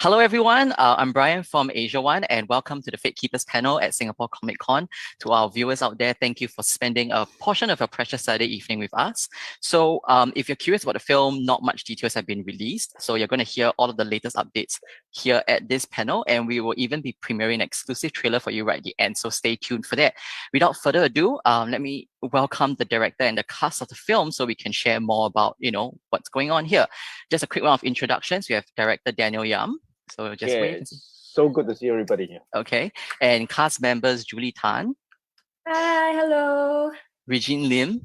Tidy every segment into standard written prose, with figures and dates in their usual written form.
Hello, everyone. I'm Brian from Asia One, and welcome to the Fatekeepers panel at Singapore Comic Con. To our viewers out there, thank you for spending a portion of your precious Saturday evening with us. So, if you're curious about the film, not much details have been released. So, you're going to hear all of the latest updates here at this panel, and we will even be premiering an exclusive trailer for you right at the end. So, stay tuned for that. Without further ado, let me welcome the director and the cast of the film so we can share more about, what's going on here. Just a quick round of introductions. We have director Daniel Yam. So just wait. It's so good to see everybody here. Okay. And cast members Julie Tan. Hi, hello. Regine Lim.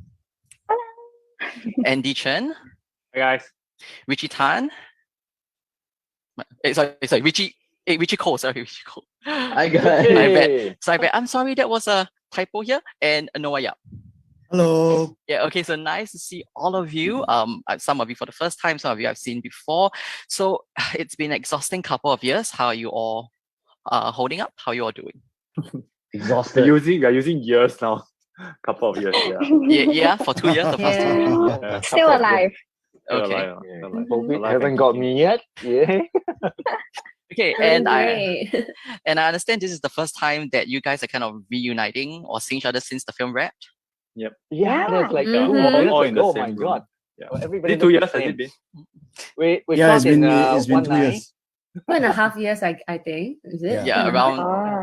Hello. Andy Chen. Hey guys. Richie Tan. Sorry, Richie. Richie Cole. Sorry, Richie Cole. Hi guys. I'm sorry, that was a typo here. And Noah Yap. Hello. Yeah, okay, so nice to see all of you. Some of you for the first time, some of you I've seen before. So it's been an exhausting couple of years. How are you all holding up? How are you all doing? Exhausted. We are using years now. Couple of years, yeah, for 2 years, the past 2 years. Yeah. Still alive. Okay. COVID haven't got me yet. Yeah. Okay, and I understand this is the first time that you guys are kind of reuniting or seeing each other since the film wrapped. Yep. Yeah, that's like all in the same room. Yeah. Well, everybody 2 years has it been? We it's been one 2 night. years. 2.5 years, I think. Is it? Yeah, around.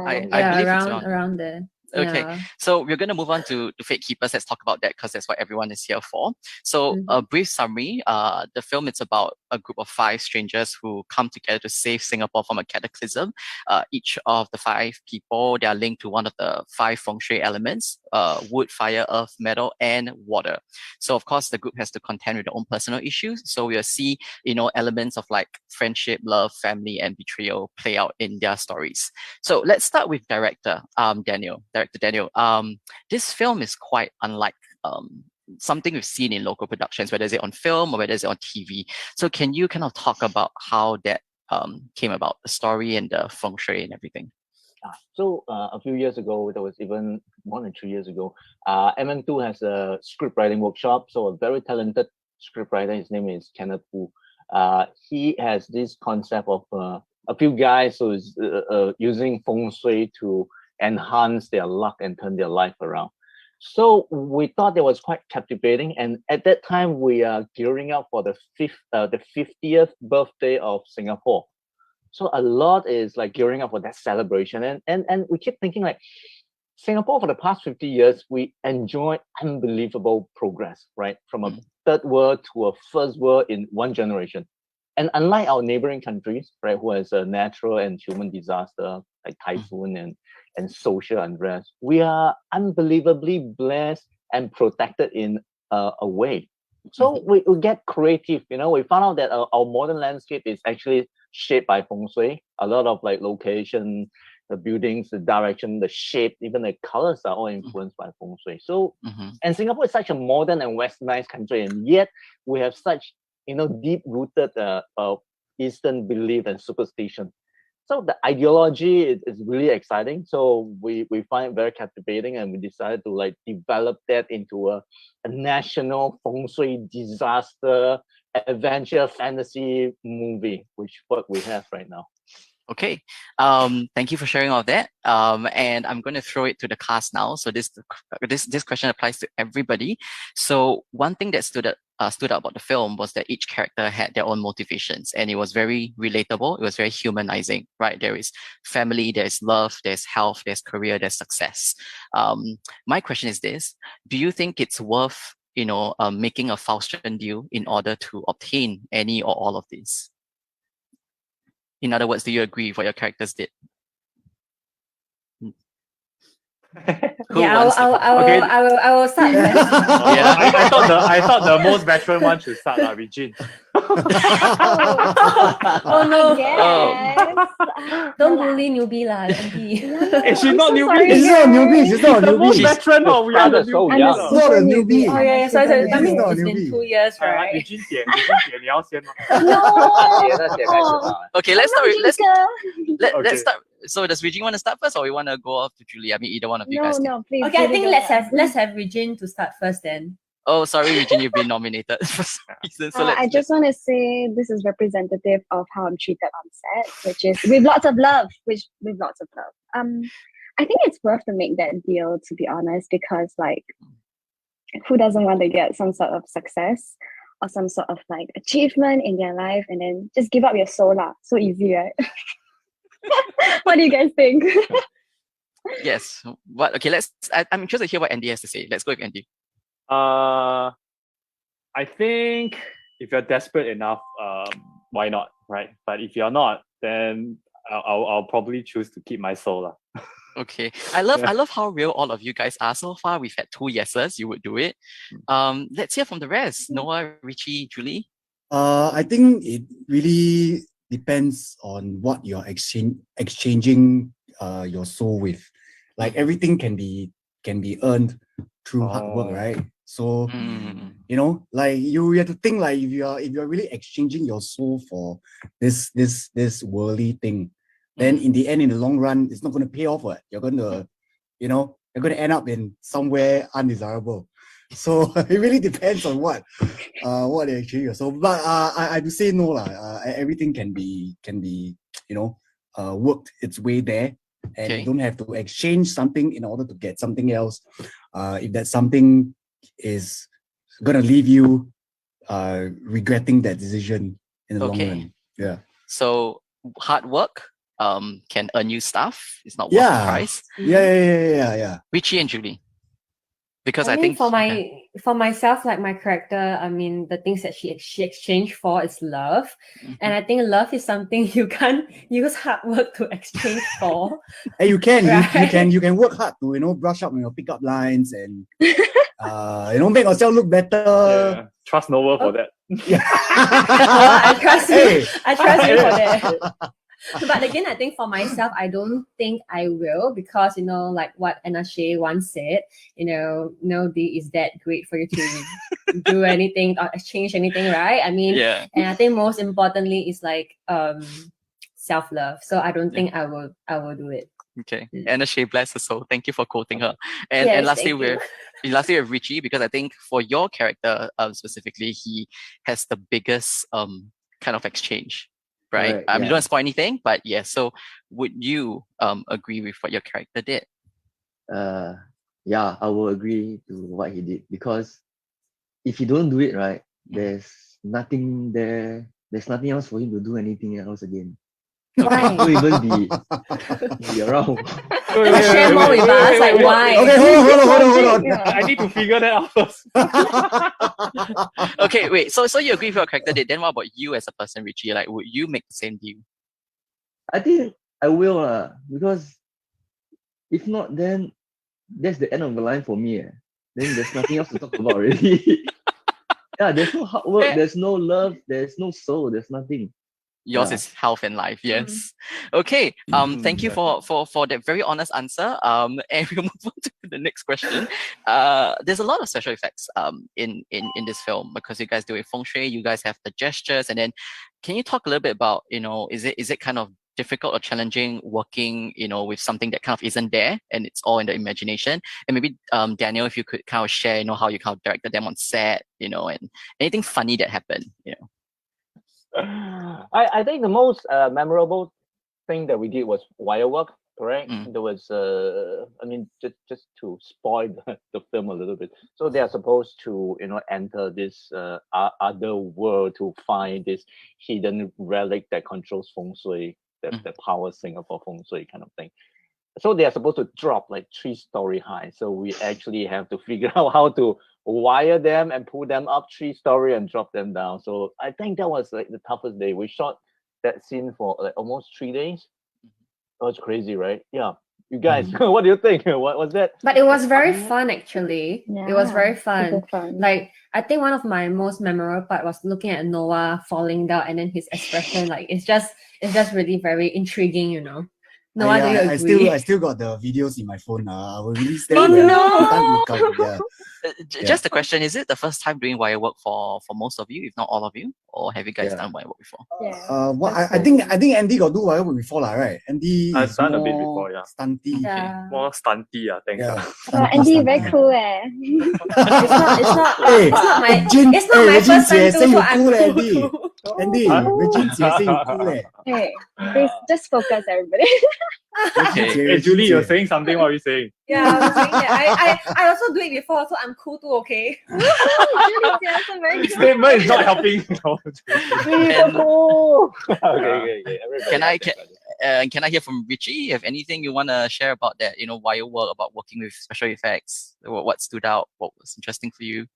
I believe it's around there. Okay, Yeah. so we're going to move on to Fatekeepers. Let's talk about that because that's what everyone is here for. So a brief summary, the film is about a group of 5 strangers who come together to save Singapore from a cataclysm. Each of the 5 people, they are linked to one of the 5 feng shui elements, wood, fire, earth, metal, and water. So of course, the group has to contend with their own personal issues. So we'll see, elements of like friendship, love, family, and betrayal play out in their stories. So let's start with director Daniel. Director Daniel, this film is quite unlike something we've seen in local productions, whether it's on film or whether it's on TV. So can you kind of talk about how that came about, the story and the feng shui and everything? So a few years ago, that was even more than 3 years ago, MM2 has a script writing workshop. So a very talented script writer, his name is Kenneth Wu. He has this concept of a few guys who is using feng shui to enhance their luck and turn their life around. So we thought it was quite captivating, and at that time we are gearing up for the 50th birthday of Singapore. So a lot is like gearing up for that celebration, and we keep thinking like Singapore for the past 50 years we enjoyed unbelievable progress, right? From a third world to a first world in one generation. And unlike our neighboring countries, right, who has a natural and human disaster like typhoon and social unrest, we are unbelievably blessed and protected in a way. So we get creative. We found out that our modern landscape is actually shaped by feng shui. A lot of like location, the buildings, the direction, the shape, even the colors are all influenced by feng shui. So, and Singapore is such a modern and westernized country, and yet we have such deep-rooted Eastern belief and superstition. So the ideology is really exciting. So we find it very captivating, and we decided to like develop that into a national feng shui disaster adventure fantasy movie, which what we have right now. Okay, thank you for sharing all of that. And I'm going to throw it to the cast now. So this question applies to everybody. So one thing that stood out about the film was that each character had their own motivations, and it was very relatable. It was very humanizing, right? There is family, there's love, there's health, there's career, there's success. My question is this: do you think it's worth, making a Faustian deal in order to obtain any or all of these? In other words, do you agree with what your characters did? I will start. Yeah, I thought the most veteran one should start, Regine. Oh no! Don't bully newbie lah. She's not newbie. She's not a newbie. She's not a newbie. Most veteran, or we are the newbie. She's not a newbie. Oh yeah, sorry. I mean, not a it's been newbie. 2 years, right? Regine 你要先吗？ Okay, let's start. Let's Okay. start. So does Regine want to start first, or we want to go off to Julie? I mean, either one of you guys. No, please. Okay, I think let's have Regine to start first then. Oh, sorry, Regine, you've been nominated for some reason. So I just want to say this is representative of how I'm treated on set, which is with lots of love. I think it's worth to make that deal, to be honest, because like, who doesn't want to get some sort of success or some sort of like achievement in their life and then just give up your soul lah? So easy, right? What do you guys think? Yes. What? Okay. I'm interested to hear what Andy has to say. Let's go with Andy. I think if you're desperate enough, why not, right? But if you're not, then I'll probably choose to keep my soul lah. Okay. I love how real all of you guys are so far. We've had 2 yeses. You would do it. Let's hear from the rest. Noah, Richie, Julie. I think it really depends on what you're exchanging your soul with. Like everything can be earned through hard work, right? So you know, like you have to think like if you're really exchanging your soul for this worldly thing, then in the end, in the long run, it's not going to pay off. You're going to, you know, you're going to end up in somewhere undesirable. So it really depends on what they actually are. So, but I do say no lah. Everything can be you know worked its way there, and you don't have to exchange something in order to get something else. If that something is gonna leave you regretting that decision in the long run. Yeah. So hard work can earn you stuff. It's not worth the price. Yeah. Richie and Julie. Because I think for myself, like my character, I mean, the things that she exchanged for is love. And I think love is something you can't use hard work to exchange for. Hey, you can, right? you can work hard to, you know, brush up on your pickup lines and you know, make yourself look better. Yeah. Trust Noah for that. I trust you. I trust you for that. But again, I think for myself, I don't think I will, because, you know, like what Anna Shea once said, you know, nobody is that great for you to do anything or exchange anything, right? I mean, and I think most importantly is like self-love. So I don't think I will do it. Okay. Anna Shea, bless her soul. Thank you for quoting her. And lastly with Richie, because I think for your character specifically, he has the biggest kind of exchange. Right. You don't want to spoil anything, but so would you agree with what your character did? Yeah, I will agree to what he did, because if you don't do it right, there's nothing there. There's nothing else for him to do anything else again. Why? Don't even be around. Share more with us, like why? Okay, hold on. I need to figure that out first. Okay, wait. So you agree with your character did. Then what about you as a person, Richie? Like, would you make the same deal? I think I will, because if not, then that's the end of the line for me. Then there's nothing else to talk about already. Yeah, there's no hard work, there's no love, there's no soul, there's nothing. Yours is health and life, yes. Okay. Thank you for that very honest answer. And we'll move on to the next question. There's a lot of special effects in this film, because you guys do it feng shui, you guys have the gestures, and then can you talk a little bit about, you know, is it kind of difficult or challenging working, you know, with something that kind of isn't there and it's all in the imagination? And maybe Daniel, if you could kind of share, you know, how you kind of directed them on set, you know, and anything funny that happened, you know. I think the most memorable thing that we did was wire work, correct? There was I mean, just to spoil the film a little bit. So they are supposed to, you know, enter this other world to find this hidden relic that controls feng shui, that powers Singapore feng shui kind of thing. So they are supposed to drop like 3-story high. So we actually have to figure out how to wire them and pull them up 3-story and drop them down. So I think that was like the toughest day. We shot that scene for like almost 3 days. That was crazy, right? Yeah. You guys, what do you think? What was that? But it was very fun, actually. Yeah, it was very fun. super fun. Like, I think one of my most memorable part was looking at Noah falling down, and then his expression, like it's just really very intriguing, you know. Noah, do you agree? I still got the videos in my phone. I will release them. Oh no! Just a question: is it the first time doing wire work for most of you, if not all of you, or have you guys done wire work before? Yeah. What I think Andy got do whatever before, lah, right? Andy I've is done a bit more before, yeah. stunty. Yeah. More stunty, thanks. Yeah. Andy, very cool Hey, it's not my Regine, it's not hey, my Regine first time say too, you so I'm cool, cool Andy. too. Andy, Huh? Regine say you cool, Hey, please just focus, everybody. Okay. Hey, Julie, you're saying something. What are you saying? Yeah, I was saying that. I also do it before, so I'm cool too, okay? Julie's also very This cool. statement is not helping. And Okay. can I hear from Richie? You have anything you want to share about that? Wire work, about working with special effects. What stood out? What was interesting for you?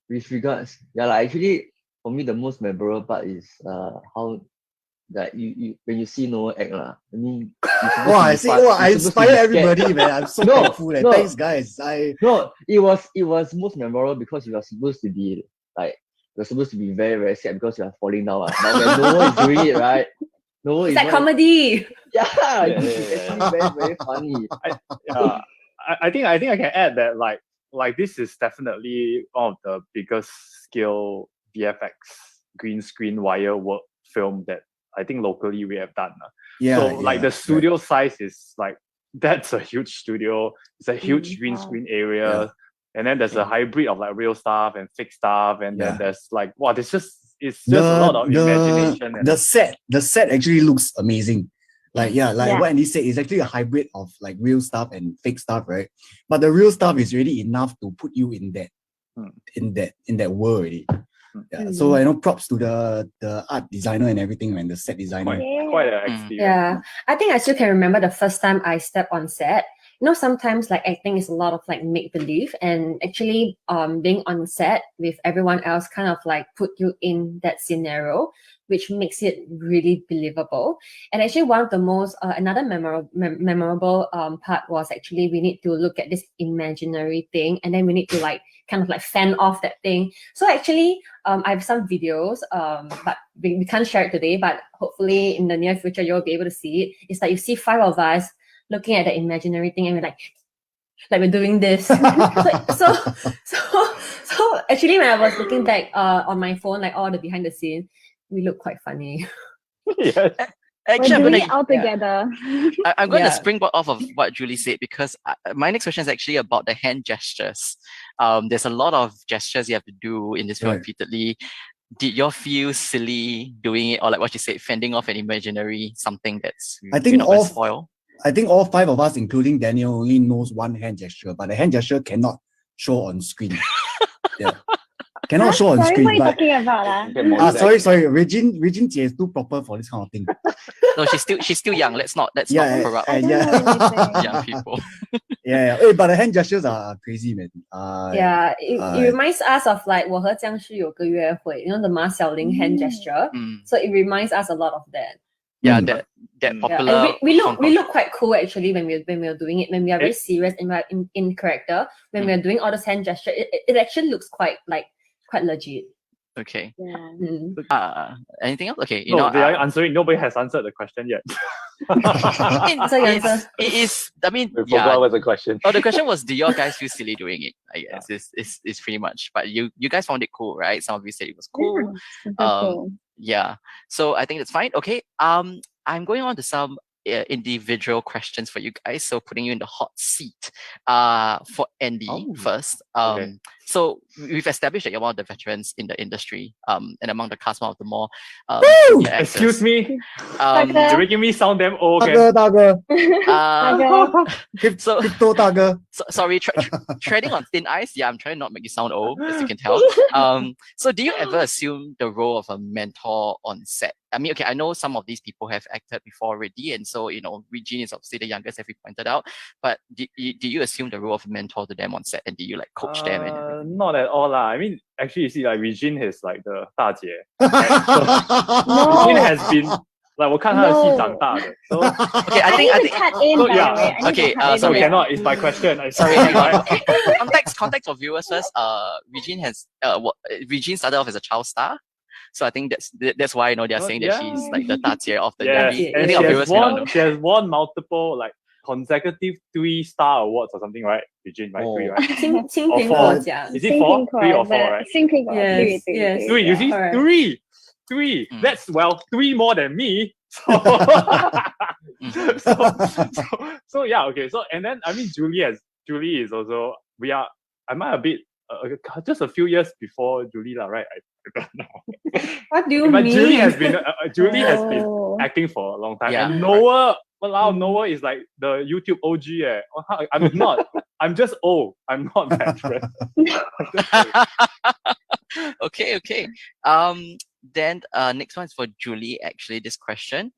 With regards, actually for me the most memorable part is how that you when you see Noah act lah. I mean, I inspire everybody, man. I'm so thankful. Thanks, guys. No, it was most memorable because you are supposed to be like you're supposed to be very, very sad because you are falling down. But when Noah is doing it, right? Noah It's is like comedy. Yeah, it's actually very, very funny. I think I can add that like this is definitely one of the biggest scale VFX green screen wire work film that I think locally we have done. The studio size is like, that's a huge studio. It's a huge green screen area. Yeah. And then there's a hybrid of like real stuff and fake stuff. And then there's like, it's just a lot of imagination. The set actually looks amazing. What Andy said, is actually a hybrid of like real stuff and fake stuff, right? But the real stuff is really enough to put you in that world already. Yeah. So I know props to the art designer and everything, and the set designer. Quite an experience. Yeah, I think I still can remember the first time I stepped on set. Sometimes like acting is a lot of like make believe, and actually being on set with everyone else kind of like put you in that scenario, which makes it really believable. And actually one of the most another memorable part was actually we need to look at this imaginary thing, and then we need to like kind of like fan off that thing. So actually I have some videos, but we can't share it today, but hopefully in the near future you'll be able to see it. It's like you see 5 of us looking at the imaginary thing, and we're like we're doing this. so actually when I was looking back on my phone, like all the behind the scenes, we look quite funny. Yes. Actually, We're doing it all together. I'm going to springboard off of what Julie said, because my next question is actually about the hand gestures. There's a lot of gestures you have to do in this film repeatedly. Did you feel silly doing it, or like what you said, fending off an imaginary something that's spoil? I think all 5 of us, including Daniel, only knows one hand gesture, but the hand gesture cannot show on screen. Cannot show on screen. What are you talking about? Sorry. Regine is too proper for this kind of thing. No, she's still young. Let's not corrupt young people. But the hand gestures are crazy, man. It reminds us of like 我和僵尸有个约会, the Ma Xiaoling hand gesture. So it reminds us a lot of that. Yeah, that popular. We look quite cool actually when we're doing it. When we are very serious and we're in character, when we're doing all this hand gesture, it actually looks quite legit. Okay. Yeah. Anything else? Okay. They are answering. Nobody has answered the question yet. It is. I mean, we forgot what was the question. Oh, the question was, do your guys feel silly doing it? I guess it's pretty much. But you guys found it cool, right? Some of you said it was cool. Cool. Yeah. So I think that's fine. Okay. I'm going on to some individual questions for you guys. So putting you in the hot seat. For Andy first. Okay. So we've established that you're one of the veterans in the industry. And among the cast, one of the more Excuse me. You're making me sound damn old. Sorry, treading on thin ice. Yeah, I'm trying to not make you sound old, as you can tell. So do you ever assume the role of a mentor on set? I mean, okay, I know some of these people have acted before already, and so Regine is obviously the youngest, as we pointed out. But do you assume the role of a mentor to them on set, and do you like coach them? And not at all lah. I mean, actually, you see, like Regine is like the 大姐. No. Regine has been like 我看她的戏长大的. So okay, I think cut in, so, by yeah. the way. Okay, so cannot. It's my question. Sorry, hang on. Context for viewers first. Regine started off as a child star. So I think that's why they're saying that she's like the 大姐 of the movie. And she has won multiple like consecutive 3-star awards or something, right? Regine, right? 3, right? 青 Or 苹 four. 果奖 Is it 4? 3 or 4, the right? 新苹果 Yes, 对 yes. 3, you see? Correct. 3. Mm. That's, well, 3 more than me. So, so yeah, okay. So, and then, I mean, Julie is also, am I a bit, just a few years before Julie, right? I don't know. What do you But mean? Julie has been Oh. acting for a long time. Yeah, And right. Noah, wow, Mm. Noah is like the YouTube OG. I'm not. I'm just old. I'm not veteran. Okay. Then next one is for Julie. Actually, this question.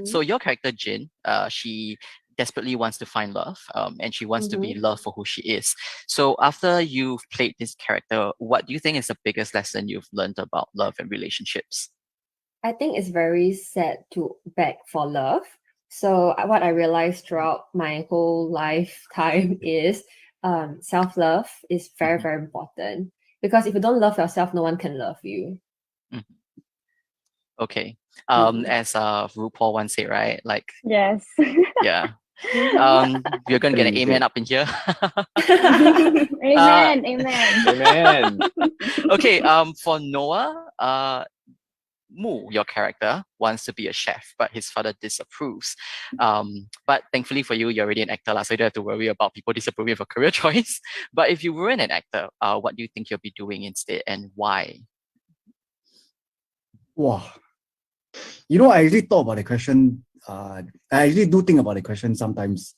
So your character Jin, she desperately wants to find love. And she wants to be loved for who she is. So after you've played this character, what do you think is the biggest lesson you've learned about love and relationships? I think it's very sad to beg for love. So what I realized throughout my whole lifetime is self-love is very, very important. Because if you don't love yourself, no one can love you. Okay. As RuPaul once said, right? Like, Yes. yeah. We're gonna get an amen up in here. Amen. Amen. Okay. For Noah, Mu, your character, wants to be a chef, but his father disapproves. But thankfully for you, you're already an actor, so you don't have to worry about people disapproving of a career choice. But if you weren't an actor, what do you think you'll be doing instead, and why? Wow. You know, I actually thought about the question. I actually do think about the question sometimes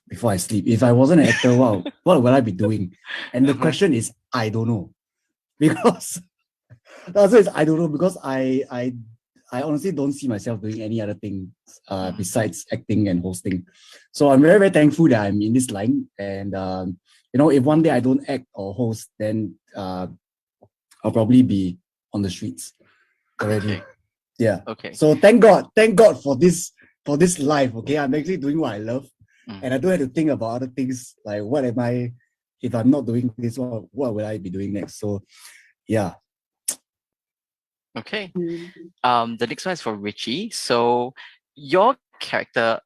before I sleep. If I wasn't an actor, wow, what would I be doing? And the question is, I don't know. Because the answer is I don't know, because I honestly don't see myself doing any other thing besides acting and hosting. So I'm very, very thankful that I'm in this line. And you know, if one day I don't act or host, then I'll probably be on the streets already. Okay. Yeah. Okay. So thank God for this life. Okay, I'm actually doing what I love, and I don't have to think about other things like what am I, if I'm not doing this, what will I be doing next? So, yeah. Okay. The next one is for Richie. So your character,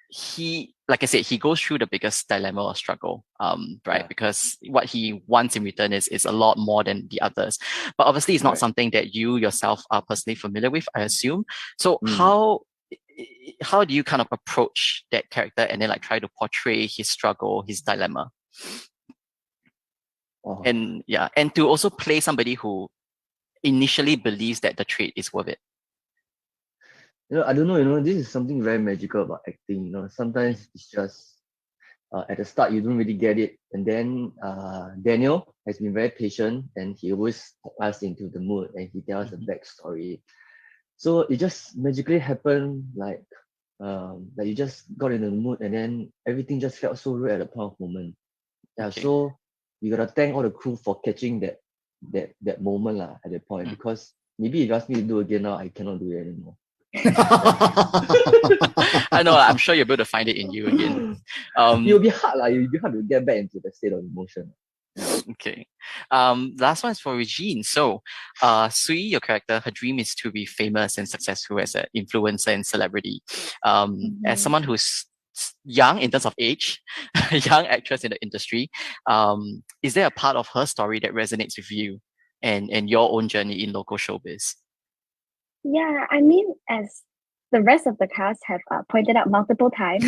he, like I said, he goes through the biggest dilemma or struggle, right? Yeah. Because what he wants in return is a lot more than the others. But obviously, it's not Right. something that you yourself are personally familiar with, I assume. So Mm. how do you kind of approach that character and then like try to portray his struggle, his dilemma? Oh. And yeah, and to also play somebody who initially believes that the trait is worth it. You know, I don't know, this is something very magical about acting. Sometimes it's just at the start you don't really get it. And then Daniel has been very patient, and he always puts us into the mood, and he tells a backstory. So it just magically happened, like you just got into the mood, and then everything just felt so real at the point of moment. Yeah, Okay. so you gotta thank all the crew for catching that moment at that point, because maybe if you ask me to do again now, I cannot do it anymore. I know, I'm sure you'll be able to find it in you again. It'll be hard, it'll be hard to get back into the state of emotion. Okay. Last one is for Regine. So, Sui, your character, her dream is to be famous and successful as an influencer and celebrity. As someone who's young in terms of age, a young actress in the industry, is there a part of her story that resonates with you and your own journey in local showbiz? Yeah, I mean, as the rest of the cast have pointed out multiple times,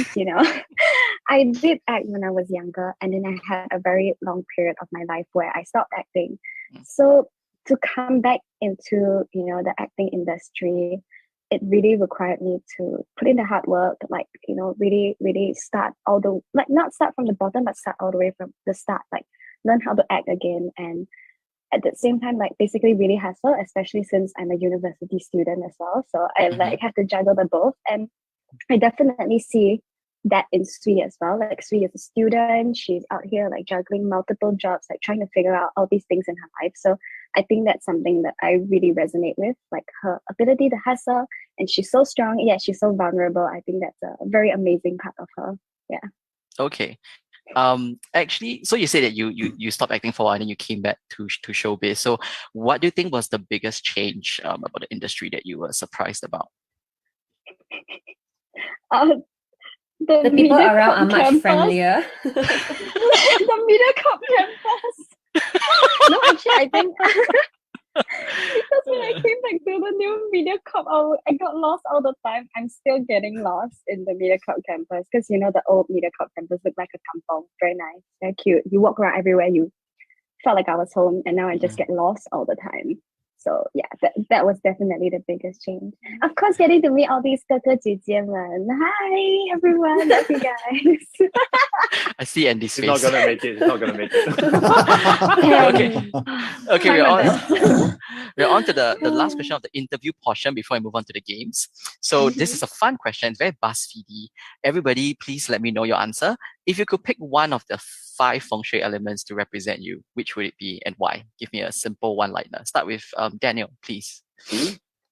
I did act when I was younger, and then I had a very long period of my life where I stopped acting. So to come back into, the acting industry, it really required me to put in the hard work, really, really start not start from the bottom, but start all the way from the start, learn how to act again. And at the same time, basically really hustle, especially since I'm a university student as well. So I have to juggle the both. And I definitely see that in Sui as well. Sui is a student, she's out here juggling multiple jobs, trying to figure out all these things in her life. So I think that's something that I really resonate with, her ability to hustle. And she's so strong, yet she's so vulnerable. I think that's a very amazing part of her. Yeah. Okay. Actually, so you said that you stopped acting for a while and then you came back to showbiz. So what do you think was the biggest change about the industry that you were surprised about? The people around are Mediacorp much campus. friendlier. The Mediacorp campus. No, actually, I think because when I came back to the new Mediacorp, I got lost all the time. I'm still getting lost in the Mediacorp campus because you know the old Mediacorp campus looked like a kampong. Very nice, very cute. You walk around everywhere. You felt like I was home, and now I just get lost all the time. So yeah, that was definitely the biggest change. Of course, getting to meet all these 哥哥姐姐们. Hi everyone, love you guys. I see Andy's He's face. not gonna make it. He's not gonna make it. Okay. Okay, we're on to the last question of the interview portion before I move on to the games. So this is a fun question. It's very BuzzFeedy. Everybody, please let me know your answer. If you could pick one of the 5 feng shui elements to represent you, which would it be and why? Give me a simple one-liner. Start with Daniel, please.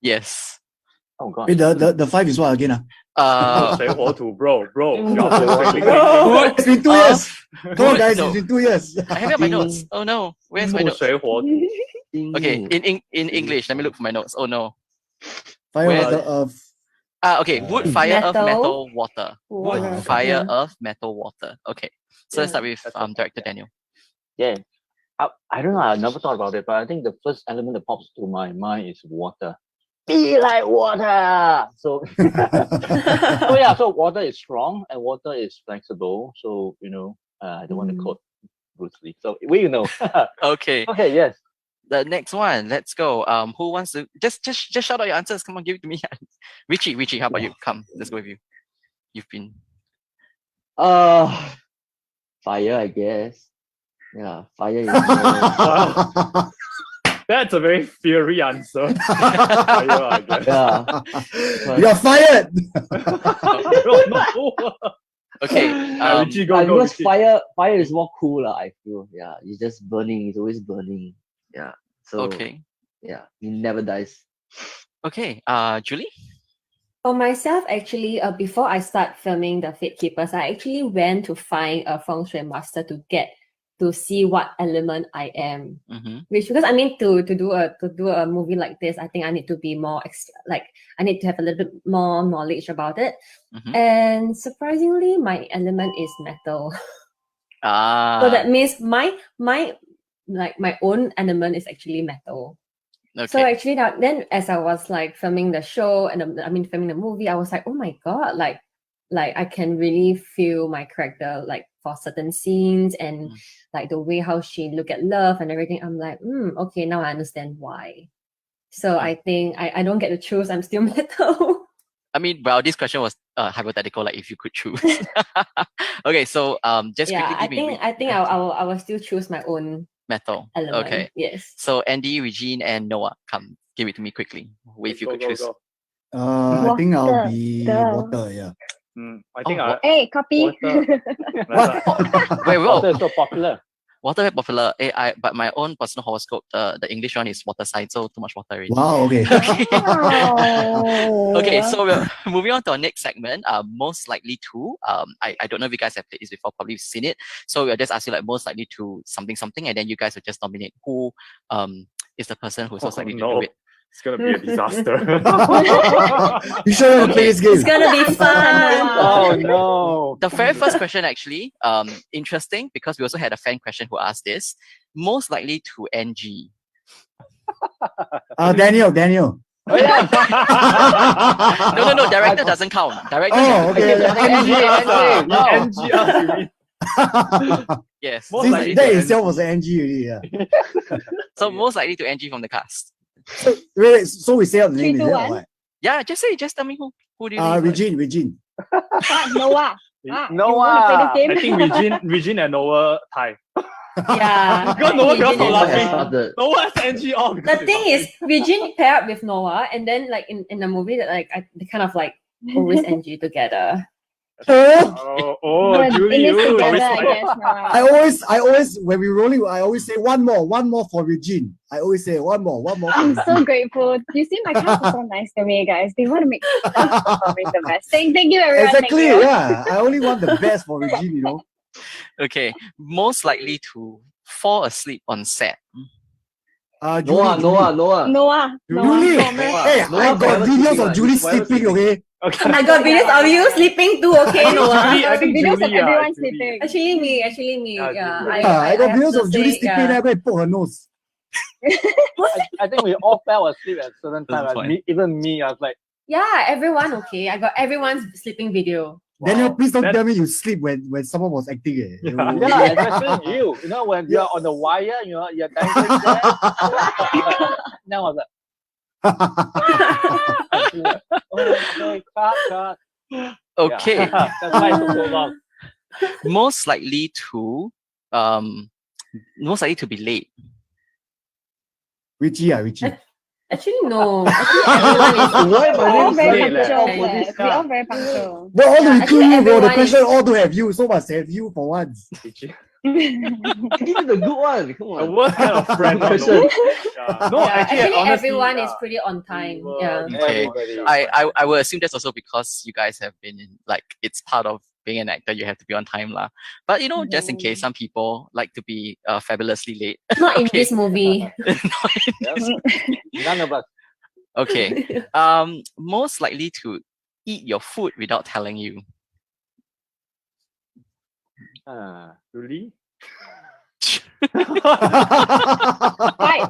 Yes. Oh god. Wait, the 5 is what again? Say what to bro. It's been 2 years. Come on, guys, No. it's been 2 years. I have my notes. Oh no, where's my notes? Okay, in English, let me look for my notes. Oh no. Fire, Where- water, earth. Okay, wood, fire, earth, Metal. metal, water. Wood, Water. fire, Yeah. earth, metal, water. Okay. So let's start with Director Daniel. Yeah. I don't know, I never thought about it, but I think the first element that pops to my mind is water. Be like water. So oh yeah, so water is strong and water is flexible. So I don't want to quote Bruce Lee. So we know. Okay. Okay, yes. The next one, let's go. Who wants to just shout out your answers? Come on, give it to me. Richie, how about you? Come, let's go with you. You've been Fire, I guess. Yeah, fire is more, That's a very fiery answer. Fire, I guess. yeah. You're fired. No. okay. Richie, go, Because Richie. fire is more cool, I feel. Yeah, it's just burning. It's always burning. Yeah. So Okay. yeah, it never dies. Okay. Julie? For myself, actually, before I start filming the Fatekeepers, I actually went to find a feng shui master to see what element I am. Mm-hmm. Which, because I mean, to do a movie like this, I think I need to be more I need to have a little bit more knowledge about it. Mm-hmm. And surprisingly, my element is metal. Ah. So that means my own element is actually metal. okay. So actually, then as I was like filming the show and filming the movie, I was like, oh my god, like I can really feel my character like for certain scenes and like the way how she look at love and everything. I'm like, okay, now I understand why. So I think I don't get to choose. I'm still metal. I mean, well, this question was hypothetical, like if you could choose. Okay, so just Yeah, quickly give me I think I will still choose my own metal. element. Okay. Yes. So Andy, Regine, and Noah, come, give it to me quickly. If you could choose. Go. I think I'll Water. be Duh. water. Yeah. I think Oh, Hey, copy. Water. Wait, Water whoa. is so popular. Water very popular. But my own personal horoscope, the English one is water sign, so too much water already. Wow. Okay. Wow. Okay, so we're moving on to our next segment. Most likely to. I don't know if you guys have played this before, probably you've seen it. So we'll just ask you like most likely to something, and then you guys will just nominate who is the person who's most likely to do it. It's gonna be a disaster. You sure want to play this game? It's gonna be fun. Oh no. The very first question actually, interesting because we also had a fan question who asked this. Most likely to NG. Daniel. Oh yeah. No, director doesn't count. Director Oh, okay. NG. yes. Most See, likely that to itself was an NG already. Yeah. So most likely to NG from the cast. Wait, so we say out the name, 3, is 2, it? 1. Or what? Yeah, just tell me who do you think? Regine. Noah. Noah. You wanna play I this think game? Regine and Noah tie. Yeah. Because Noah cannot stop Regine and laughing. Noah. Started. Noah has NG off. The thing is, Regine pair up with Noah, and then like in the movie that like they kind of like always NG together. But Julie, in this you together, always I like guess, Noah. I always when we rolling, I always say one more for Regine. I always say one more for I'm so Regine. grateful. You see, my cast is so nice to me, guys. They want to make us performing the best. Thank you, everyone. Exactly, Thank you. yeah. I only want the best for Regine, you know. Okay, most likely to fall asleep on set. Julie. Noah. Julie, hey, I Noah got never videos sleeping, of Julie he's never sleeping, okay? Okay. Oh my god, videos of you sleeping too, okay, Noah? Julie, I think Videos of Julie, everyone Julie. sleeping. Actually me. Yeah, Yeah, Julie. I got have videos to of Julie say, sleeping yeah. there, go and poke her nose. I think we all fell asleep at a certain time. That's fine. Even me, I was like, Yeah, everyone, okay. I got everyone's sleeping video. Daniel, please don't That- tell me you sleep when someone was acting. Eh. Yeah. yeah, especially you. You know, when you're on the wire, you're dangling there. Now I was like, okay, cut. Okay. Yeah. That's why it took so long. Most likely to be late. Richie. Actually, no. Actually, everyone Why is my We're name all is very late, punctual. We all very punctual. Well, all Yeah, the actually recruit, the everyone question is- all to have you, so must have you for once. Give me the good one. Come The on. worst kind of friend. Question. Yeah. No, yeah, actually, actually honestly, everyone is pretty on time. Yeah. Okay. Everybody. I will assume that's also because you guys have been in, like, it's part of being an actor, you have to be on time lah. But you know, just in case, some people like to be fabulously late. Not in Okay. this movie. Yes. None of us. Okay. Most likely to eat your food without telling you. Julie? Fight.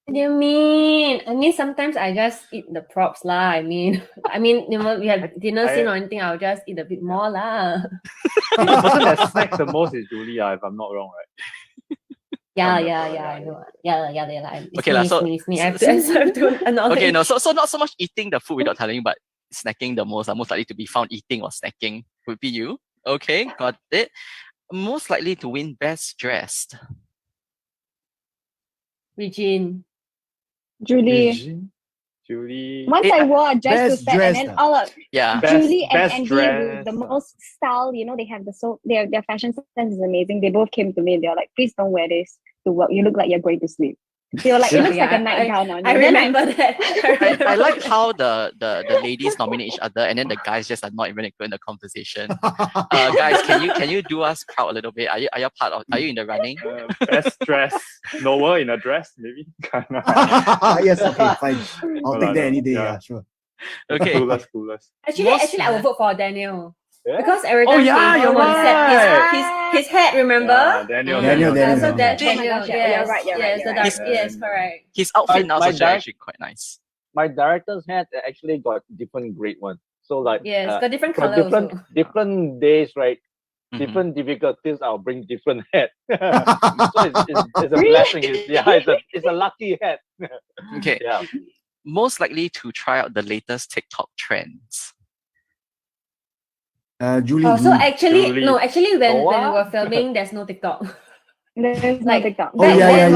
What do you mean? I mean, sometimes I just eat the props lah. I mean, you know, we have dinner scene or anything, I'll just eat a bit more lah. The person that snacks the most is Julie, if I'm not wrong, right? Yeah, Yeah, I know. Yeah. It's Okay me, lah, it's so- me, it's me. I have to acknowledge. Okay, no, so not so much eating the food without telling you, but snacking the most. Most likely to be found eating or snacking would be you. Okay, got it. Most likely to win best dressed. Regine. Julie. Julie. Once I wore a dress to Best set, and dressed, then all of Yeah. Julie and best Andy dressed, with the most style. You know, they have their fashion sense is amazing. They both came to me. They're like, please don't wear this to work. You look like you're going to sleep. They were like, it looks like a nightgown on you. I Then remember that. I like how the ladies nominate each other and then the guys just are not even in the conversation. Guys, can you do us proud a little bit? Are you are you in the running? Best dress. Noah in a dress, maybe? Yes, okay, fine. I'll take that any day. Yeah. Yeah, sure. Okay. Coolest. Actually, I will vote for Daniel. Yeah? Because every Oh, time yeah, he you're on set, right. his head, remember? Yeah, Daniel. Daniel. So Daniel. that Oh my Daniel, gosh, yeah, yes, you're right, yes, you're the right. dark, yes, correct. His outfit now My is dad- actually quite nice. My director's hat actually got different grade one. So like Yes, got different for color also. different days, right? Mhm. Different difficulties, I'll bring different hat. So it's a blessing. It's a lucky hat. Okay. Yeah. Most likely to try out the latest TikTok trends. Julie. Oh, so actually, Julie. no, actually when we Noah? were filming, there's no TikTok. There's no Like- TikTok. Oh, yeah.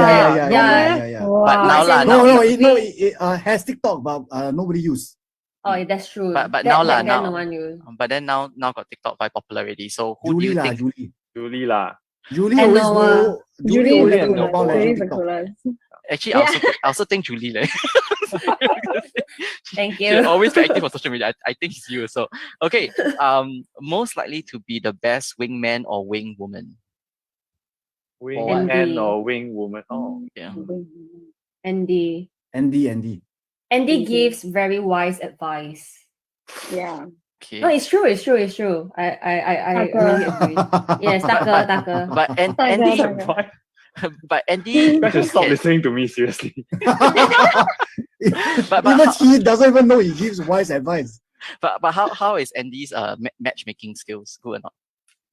Yeah. But now as lah, in- now, No, we- it has TikTok, but nobody use. Oh, yeah, that's true. But That- now back lah, then now. no one used. But then now got TikTok quite popular already. So who do Julie you lah, think? Julie lah. Julie And always Noah. go. Julie always is go the Noah. Mobile coolest. Legends Julie is the TikTok. coolest. Actually, Yeah. I also think Julie leh. Thank She you. always very active on social media. I think it's you. So okay. Most likely to be the best wingman or wing woman. Wingman Andy. or wing woman. Oh. Yeah. Andy. Andy. Andy gives very wise advice. Yeah. Okay. No, it's true. I really agree. Yes, Tucker. But Sorry, Andy, sorry. Why? but Andy, You guys should stop okay, listening to me, seriously. but Even he doesn't even know he gives wise advice. but how is Andy's matchmaking skills good or not?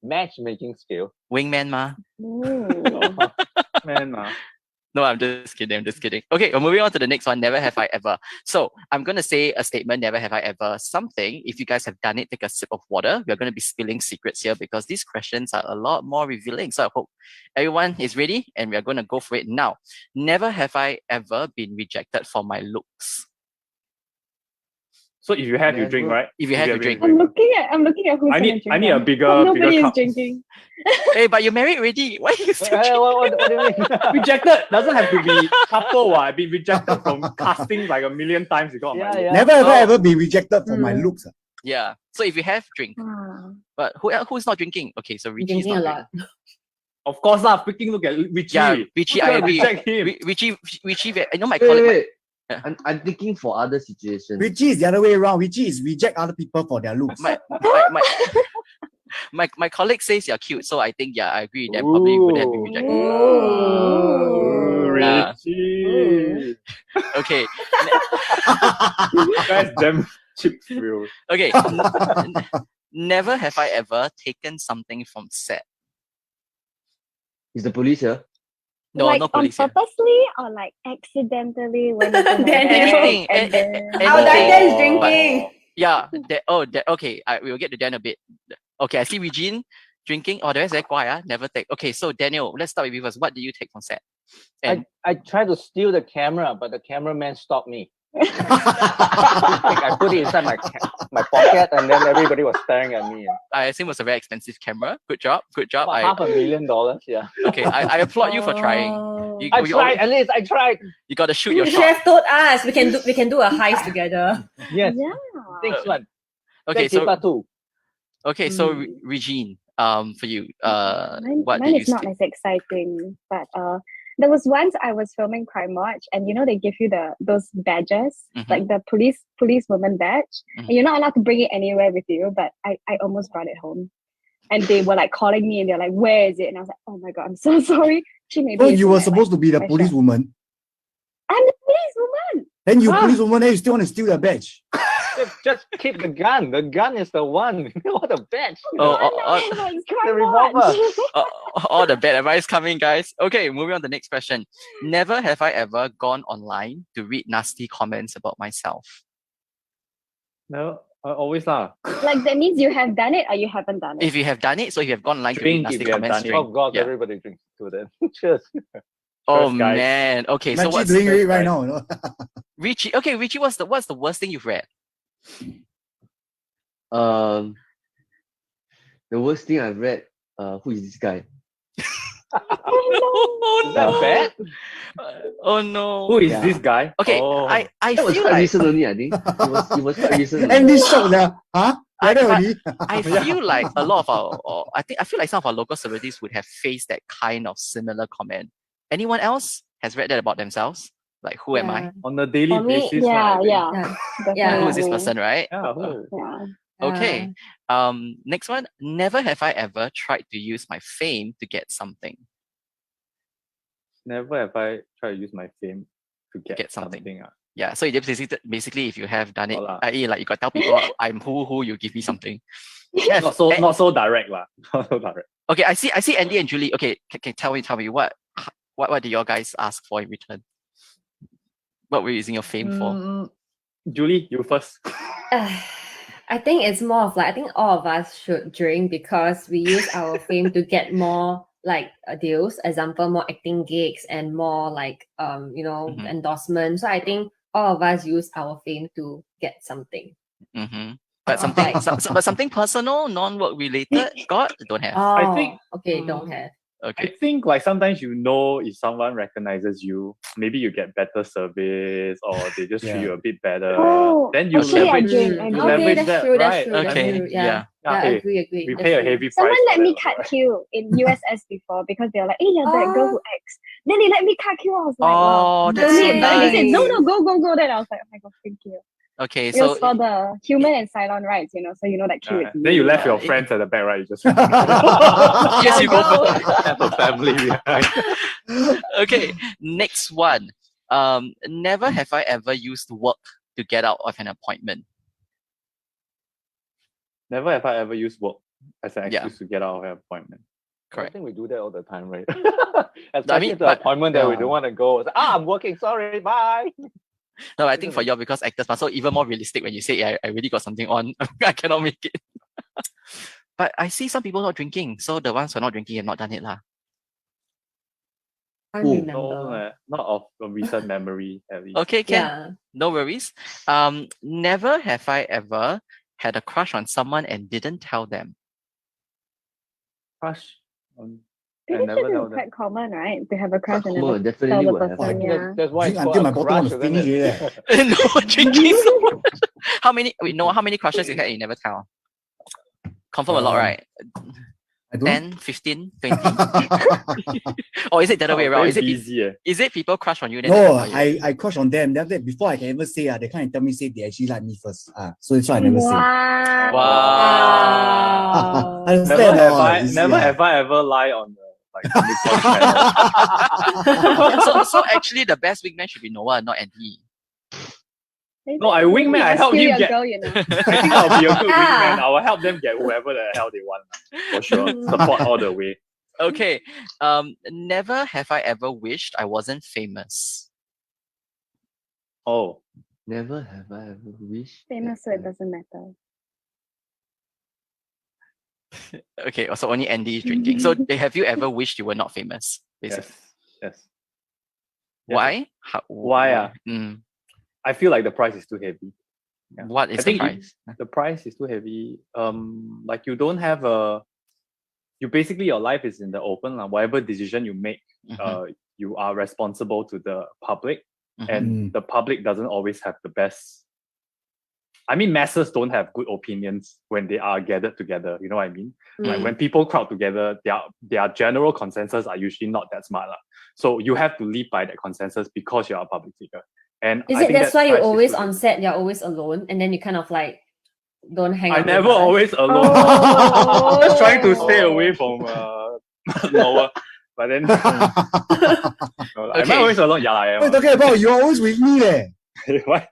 Matchmaking skill. Wingman ma? Ooh. Man, No, I'm just kidding. Okay, we're moving on to the next one. Never have I ever. So I'm going to say a statement, never have I ever. Something, if you guys have done it, take a sip of water. We're going to be spilling secrets here because these questions are a lot more revealing. So I hope everyone is ready and we're going to go for it now. Never have I ever been rejected for my looks. So if you have, you drink, right? If you have, you drink. I'm looking at who's I need gonna a drink bigger now. Nobody bigger is cup. drinking. Hey, but you're married already. Why are you still drinking? What do you mean? Rejected doesn't have to be couple. I've been rejected from casting like a million times. You got Yeah, my yeah. Never ever be rejected for my looks. Yeah. So if you have, drink. Ah. But who's not drinking? Okay, so Richie's Drinking a not lot. drinking. Of course lah. Freaking look at Richie. Yeah, Richie, I Who's gonna agree. reject him. Richie, I know my Wait, colleague. wait. I'm thinking for other situations. Richie is the other way around. Richie is reject other people for their looks. My colleague says you're cute, so I think I agree. That probably would have been rejected. Ooh, Yeah. Richie. Okay. Guys, damn cheap thrill. Okay. Never have I ever taken something from set. Is the police here? No, like no police here. purposely or like accidentally when it's like Anything. and then- Our anything. Daniel is drinking. Yeah. Okay. We will get to Dan a bit. Okay, I see Regine drinking. Oh, the rest very quiet. Never take. Okay, so Daniel, let's start with you first. What did you take from set? And I tried to steal the camera, but the cameraman stopped me. I put it inside my pocket, and then everybody was staring at me. I assume it was a very expensive camera. Good job. About $500,000, yeah. Okay, I applaud you for trying. Oh. You, I you tried, at least I tried. You got to shoot your The shot. chef told us we can do a heist together. Yes, Yeah. next one. Okay, so too. Regine, for you, what mine did you is not steal? as exciting, but there was once I was filming Crime Watch, and they give you those badges, Mhm. like the policewoman badge, Mhm. and you're not allowed to bring it anywhere with you. But I almost brought it home, and they were like calling me, and they're like, "Where is it?" And I was like, "Oh my god, I'm so sorry." She maybe. So you were supposed to be the policewoman. I'm the policewoman. Then you Ah. policewoman, then you still want to steal the badge. Just keep the gun. The gun is the one. What a badge. Oh, It's Crime the revolver. Watch. all the bad advice coming, guys. Okay, moving on to the next question. Never have I ever gone online to read nasty comments about myself. No, always lah. Like that means you have done it or you haven't done it. If you have done it, so if you have gone online to read Drink if nasty you have comments, done it. drink. Oh God, Yeah. everybody drinks to that. Cheers. Oh First, guys. man. Okay, so Imagine what's doing it right guys. now. You know? Richie? Okay, Richie, what's the worst thing you've read? The worst thing I've read. Who is this guy? Oh Is that no. bad? Oh no. Who is Yeah. this guy? Okay, Oh. I That was feel quite like recent only. I think it was quite recent. And this show, huh? Like that but- only? I feel like a lot of I feel like some of our local celebrities would have faced that kind of similar comment. Anyone else has read that about themselves? Like, who am I? On a daily For me, basis. lah, I think. Yeah. Yeah. Who is this definitely. person, right? Yeah, who? Yeah. Okay. Next one. Never have I ever tried to use my fame to get something. Never have I tried to use my fame to get something. something. Yeah. So it basically, if you have done it, Oh lah. i.e., like you got to tell people I'm who, you give me something. Yeah. Not so direct lah. Not so direct. Okay. I see Andy and Julie. Okay. Can tell me what do your guys ask for in return? What were you using your fame for? Julie, you first. I think it's more of like I think all of us should drink because we use our fame to get more like deals, example, more acting gigs and more like Mhm. endorsements. So I think all of us use our fame to get something. Mm-hmm. But something, but something personal, non-work related. God, don't have. Oh, think- okay, don't have. I Okay. think like sometimes if someone recognizes you, maybe you get better service or they just treat Yeah. you a bit better. Oh, then you actually, I leverage, drink. you Okay, leverage that's that, true, that's right? true, that's Okay. true. Yeah. Yeah, Yeah, hey, agree. We That's pay a true. heavy price. Someone let for me that, cut right? queue in USS before because they're like, "Hey, you're that girl who acts." Then they let me cut queue. I was like, Oh, "Wow." that's so Then they said, nice. "No, go." Then I was like, "Oh my god, thank you." Okay, It so was for the human and Cylon rights, so you know that queue. is Then you left your it- friends at the back, right? You just yes, you go No. first. have a family behind. Okay, next one. Never have I ever used work to get out of an appointment. Never have I ever used work as an Yeah. excuse to get out of an appointment. I Correct. think we do that all the time, right? Especially to but- appointment that we Yeah. don't want to go. It's like, I'm working. Sorry, bye. No, I think for you because actors, but so even more realistic when you say, I really got something on, I cannot make it. But I see some people not drinking, so the ones who are not drinking have not done it lah. I Who? remember. No, not of a recent memory at least. Okay, can Yeah. no worries. Never have I ever had a crush on someone and didn't tell them. Crush on. Pretty I never sure know it's that. quite common, right? To have a crush and Come never on, tell definitely the will have. person. I Yeah. That's why Drink it's until called my a bottle crush, want to isn't finish it? already. No drinking so much. How many crushes you had and you never tell? Confirm a lot, Um, right? I don't 10, 15, 20? Or is it the other way around? Is it people crush on you? Then No, they fire you? I crush on them. Then after that, before I can ever say, they can't tell me say they actually like me first. So that's why I never say. Wow. Wow. Understand? Never have I ever lie on the channel. So actually, the best wingman should be Noah, not Andy. No, I wingman. I help him get. Girl, you know. I think I'll be a good wingman. I will help them get whoever the hell they want, for sure. Support all the way. Okay. Never have I ever wished I wasn't famous. Oh, Never have I ever wished. Famous, so it doesn't matter. Okay, so only Andy is drinking. So have you ever wished you were not famous? Basically. yes. Why? Why? I feel like the price is too heavy. Yeah. What is I the think price? the price is too heavy. Like you don't have basically your life is in the open. Whatever decision you make, you are responsible to the public, and the public doesn't always have the best. I mean, masses don't have good opinions when they are gathered together. You know what I mean? Like when people crowd together, their general consensus are usually not that smart. So you have to live by that consensus because you're a public figure. And Is I it think that's why you're price is always too on heavy. set, you're always alone, and then you kind of like don't hang out I with never us? always alone. Oh. Just trying to stay away from Noah. But then, no, am I Okay. always alone? Yeah, I What are you am. talking about? You're always with me, eh? What?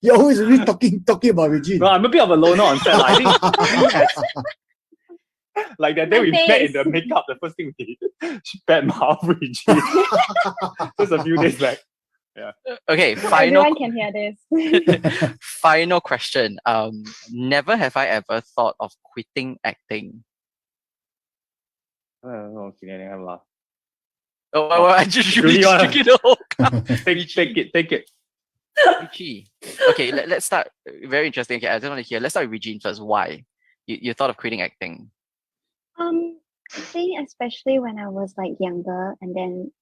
You're always with me talking about Regine. No, I'm a bit of a loner on set. I think like that day we met in the makeup, the first thing we did, she bad mouth Richie. Just a few days back. Okay, final Everyone can hear this. final question. Never have I ever thought of quitting acting. Okay, I have laugh. Oh, I just Really really wanna- drinking the whole cup. Take it. Richie. Okay, let's start. Very interesting. Okay, I just want to hear. Let's start with Regine first. Why? You thought of quitting acting? I think especially when I was like younger, and then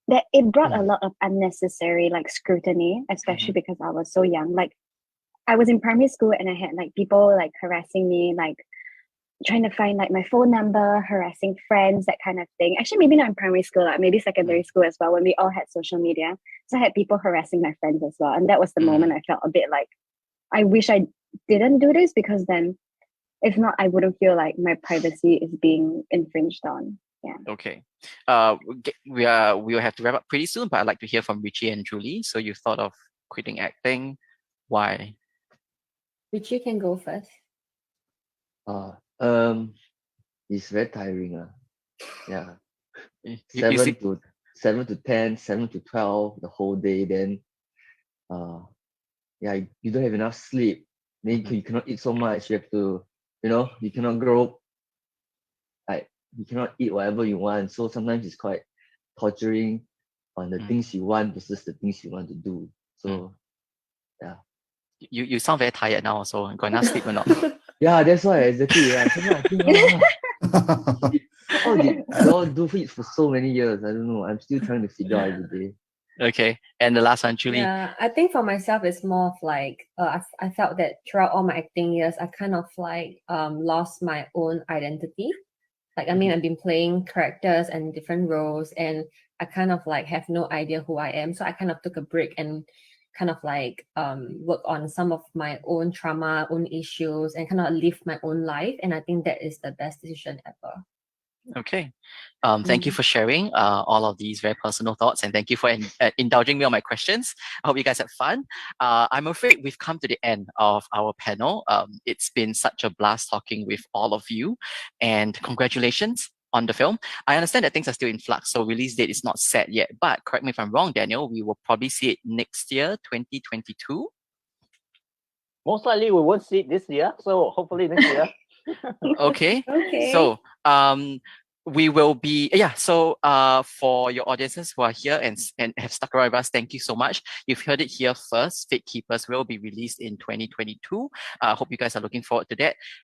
that it brought a lot of unnecessary like scrutiny, especially because I was so young. Like I was in primary school and I had like people like harassing me, like trying to find like my phone number, harassing friends, that kind of thing. Actually, maybe not in primary school, like maybe secondary school as well, when we all had social media. So I had people harassing my friends as well. And that was the moment I felt a bit like, I wish I didn't do this, because then if not, I wouldn't feel like my privacy is being infringed on. Yeah. Okay. We will have to wrap up pretty soon, but I'd like to hear from Richie and Julie. So you thought of quitting acting? Why? Richie can go first. It's very tiring. Yeah. You 7 to 10, 7 to 12 the whole day. Then you don't have enough sleep. Then you cannot eat so much. You have to, you cannot grow. Like you cannot eat whatever you want. So sometimes it's quite torturing on the things you want versus the things you want to do. So You sound very tired now, so got enough sleep or not? yeah, that's why exactly. Yeah. Sometimes I think, how did you all do it for so many years? I don't know. I'm still trying to figure out every day. Okay. And the last one, Julie. Yeah, I think for myself, it's more of like I felt that throughout all my acting years, I kind of like lost my own identity. Like, I mean, I've been playing characters and different roles, and I kind of like have no idea who I am. So I kind of took a break and kind of like work on some of my own trauma, own issues, and kind of live my own life. And I think that is the best decision ever. Okay. Thank you for sharing all of these very personal thoughts, and thank you for indulging me on my questions. I hope you guys had fun. I'm afraid we've come to the end of our panel. It's been such a blast talking with all of you, and congratulations on the film. I understand that things are still in flux, so release date is not set yet, but correct me if I'm wrong, Daniel, we will probably see it next year, 2022. Most likely we won't see it this year, so hopefully next year. Okay. Okay. So we will be for your audiences who are here and have stuck around with us, thank you so much. You've heard it here first. Fatekeepers will be released in 2022. I hope you guys are looking forward to that.